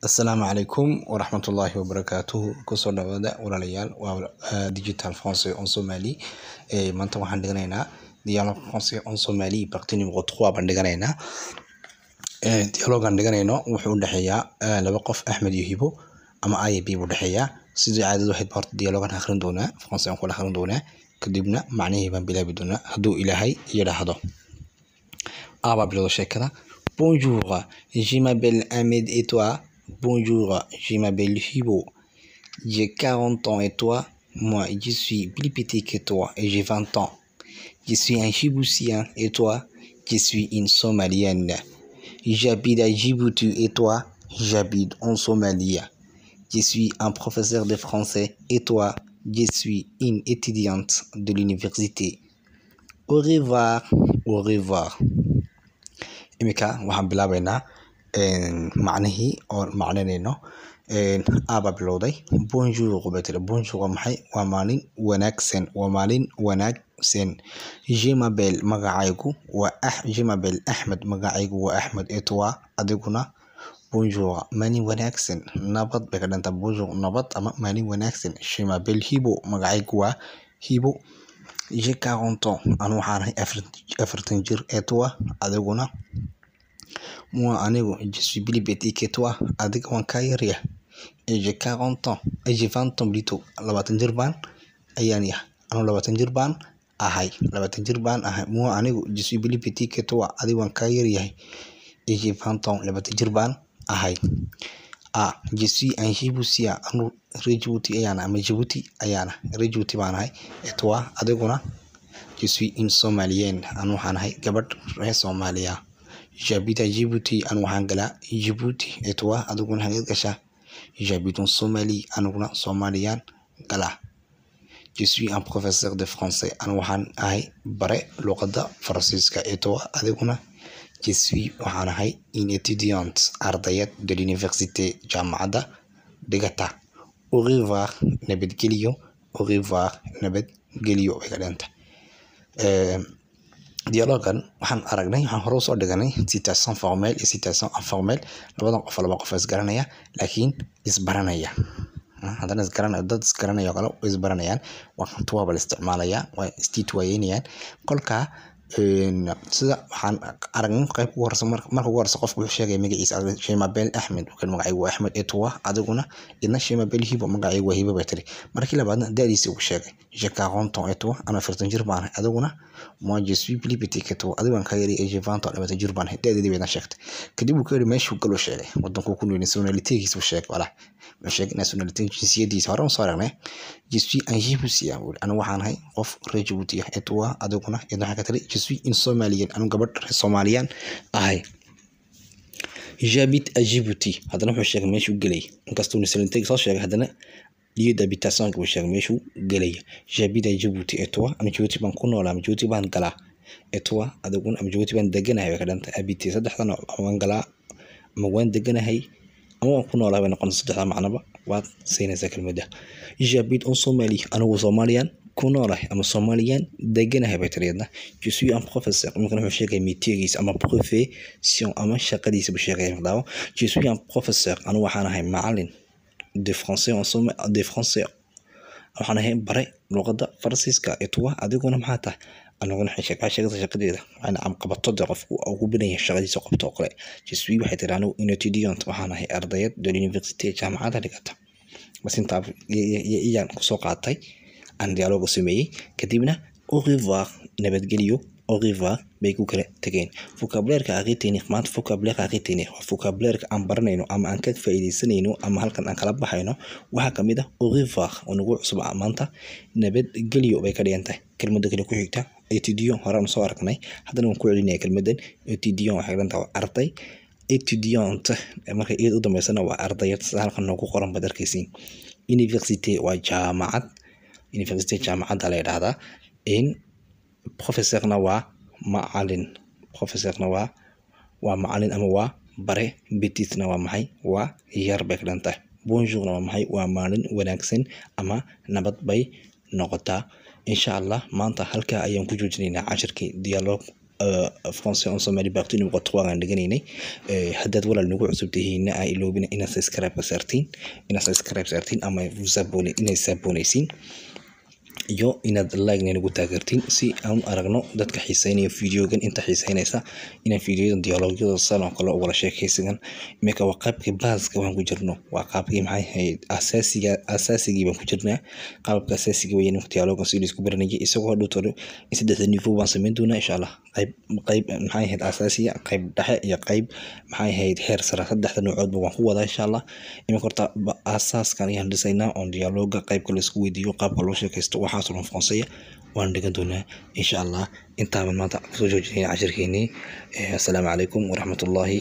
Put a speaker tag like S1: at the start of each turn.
S1: السلام عليكم ورحمة الله وبركاته. كسر dhawaada walaalayaal waa digital français en somali. Maanta waxaan dhiganaynaa dialogue français en somali partie numéro 3 baan dhiganaynaa. Dialogue-aan dhiganayno wuxuu u dhaxeeyaa laba qof Ahmed iyo Hibo ama A B u dhaxeeyaa. Sidii caadadu waxay horta dialogue-aan akhrin doonaa français aan ku akhrin doonaa kadibna macnaheedu baan bilaabi doonaa hadduu Ilaahay yiraahdo. Aba bilowda sheekada. Bonjour, je m'appelle Ahmed et toi? Bonjour, je m'appelle Hibo. J'ai 40 ans et toi? Moi, je suis plus petit que toi et j'ai 20 ans. Je suis un Djiboutien et toi? Je suis une Somalienne. J'habite à Djibouti et toi? J'habite en Somalie. Je suis un professeur de français et toi? Je suis une étudiante de l'université. Au revoir, au revoir. imika waxaan bilaabaynaa macnihii oo macnanayno aba bilowday. Bonjour betele. Bonjour waa maxay? waa maalin wanaagsan, waa maalin wanaagsan. Je m'appelle magacaygu waa je m'appelle Ahmed, magacaygu waa Ahmed et toi? adiguna? Bonjour maalin wanaagsan, nabad bay ka dhanta. Bonjour nabad ama maalin wanaagsan. Je m'appelle Hibo, magacaygu waa Hibo. J'ai 40 ans, anu waxaan ahay 40 jir. Et toi? adiguna? Moi anigu je suis plus petit que toi, adiga waan ka yar yahay. Et j'ai 40 ans, et j'ai 20 ans plutôt. 20 jir baan ayaan yahay. Anu 20 jir baan ahay. 20 jir baan ahay. Moi anigu je suis plus petit que toi, adiga waan ka yar yahay. Et j'ai 20 ans, 20 jir baan ahay. Je suis un Djiboutien, anu reer Djibouti ayaan ama Djibouti ayaan reer Djibouti baan ahay. Et toi? adiguna? Je suis une Somalienne, anu waxaan ahay gabadh reer Soomaaliya. J'habite à Djibouti, anu waxaan galaa Djibouti. Et toi? adiguna xageed gashaa? J'habite en Somalie, aniguna Soomaaliyaan galaa. Je suis un professeur de français, anu waxaan ahay bare luuqada faransiiska. Et toi? adiguna? Je suis waxaan ahay une étudiante, ardayad de l'université, jaamacadda dhigata. Au revoir, nabadgelyo. Au revoir, nabadgelyo way ka dhanta. Dialogue-an waxaan aragnay, waxaan hore usoo dhiganay citation formelle iyo citation informelle. labadan qof laba qof is garanaya laakiin isbaranaya. haddana isgaranaya, dad isgaranaya kale way isbaranayaan. waa tuwaaba la isticmaalayaa, waa istiitwaayeynayaan. kolka sida waxaan aragnay qayb ugu horeysa marka ugu horeysa qofku wuxuu sheegay magaciisa. Je m'appelle Ahmed, magacaygu waa Ahmed. Et toi? adiguna? idna je m'appelle Hibo, magacaygu waa Hibo bay tiri. markii labaadna da'diisa uu sheegay. J'ai 40 ans. Et toi? ana 40 jir baan ahay. adiguna? Moi je suis plus petit que toi, adiga waan ka yar yahay. J'ai 20 ans, 20 jir baan ahay. da'deedii bayna sheegtay. kadib uu ka yiri meeshuu galoo sheegay, wadanku ku nool nationalitygiisa uu sheegay. wala ma sheegay nationality jinsiyadiisa hore soo aragnay. Je suis un Djiboutien, anu waxaan ahay qof reer Djibouti ah. Et toi? adiguna? idna waxa ka tiri je suis une Somalienne, anu gabadh reer Soomaaliyaan ahay. J'habite à Djibouti, haddana wuxuu sheegay meeshuu galay. inkastuu nationality soo sheegay haddana lieu d'habitation uu sheegay meeshuu galay. J'habite à Djibouti. Et toi? anu Djibouti baan ku noolaa, ama Djibouti baan galaa. Et toi? adiguna? ama Djibouti baan deganahay way ka dhanta. habiter saddexdan waan galaa ama waan deganahay ama waan ku noolaa bay noqon. saddexda macnaba waad siinaysaa kelmadda. J'habite en Somalie, anigu Soomaaliyaan ku noolahay ama Soomaaliyaan deganahay bay tiri. Je suis un professeur, markan wuxuu sheegay métiergiisa ama profession ama shaqadiisa buu sheegay. daawo. Je suis un professeur, anu waxaan ahay macalin de français en Somali, de français waxaan ahay bare luuqada faransiiska. Et toi? adiguna maxaa tahay? aniguna waxay sheegaysaa shaqadeeda waxaana am qabato de qofku ugu binaya shaqadiisa qabto oo kale. Je suis waxay tiri anigu une étudiante, waxaan ahay ardayad de l'université, jaamacadda dhigata. bas intaa iyaan kusoo qaatay aan dialogue sameeyay. kadibna au revoir, nabadgelyo. au revoir bay ku kala tageen. vocabulaire-ka aqoonteeni maanta vocabulaire-ka aqoonteeni waa vocabulaire-ka aan baranayno ama aan ka faa'iideysanayno ama halkan aan kala baxayno. waxaa ka mid ah au revoir oo nagu cusub maanta. nabadgelyo bay ka dhigan tahay. kelmadda kale ku xigta étudiant, horaan soo aragnay haddana waan ku celinaya kelmaddan. étudiant waxay ka dhigan tahay arday. étudiante marka iyada u dambeysana waa ardayad, sida halkan noogu qoran baad arkaysiin. université waa jaamacad, université jaamacadda la yidhaahdaa. professorna waa macalin, professorna waa macalin ama waa bare. petitna waa maxay? waa yar bay ka dhigan tahay. bonjourna waa maxay? waa maalin wanaagsan ama nabad bay noqotaa. insha allah maanta halkaa ayaan ku joojinaynaa cashirkii dialogue français en somali partie numéro 3 aan dhiganaynay haddaad walaal nagu cusub tihiin ay iloobina inaad subscribe saartiin ama inaad saabonaysiin iyo inaad like nagu taageertiin si aan aragno dadka xiiseynaya videogan inta xiiseynaysa inaan videodan dialogyada salon kale wala sheekaysigan imika waa qaybkii baaska waan ku jirno waa qaybkii maxay ahayd asaasigii baan ku jirnaa qaybka asaasiga weeyaan dialogan si isku baranayay isagoo dhowr saddex niveau baan sameyn doonaa insha Allah qayb maxay ahayd asaasiga qayb dhexe iyo qayb maxay ahayd heer sare saddexda noocood waan ku wadaa insha Allah imika horta asaaskan ayaan dhisaynaa on dialoga qaybka la isku weydiiyo qaabka loo sheekaysto waxaan français waan dhigan doonaa insha Allah inta maanta soo joojinayna casharkeeni assalaamu calaykum waraxmatullaahi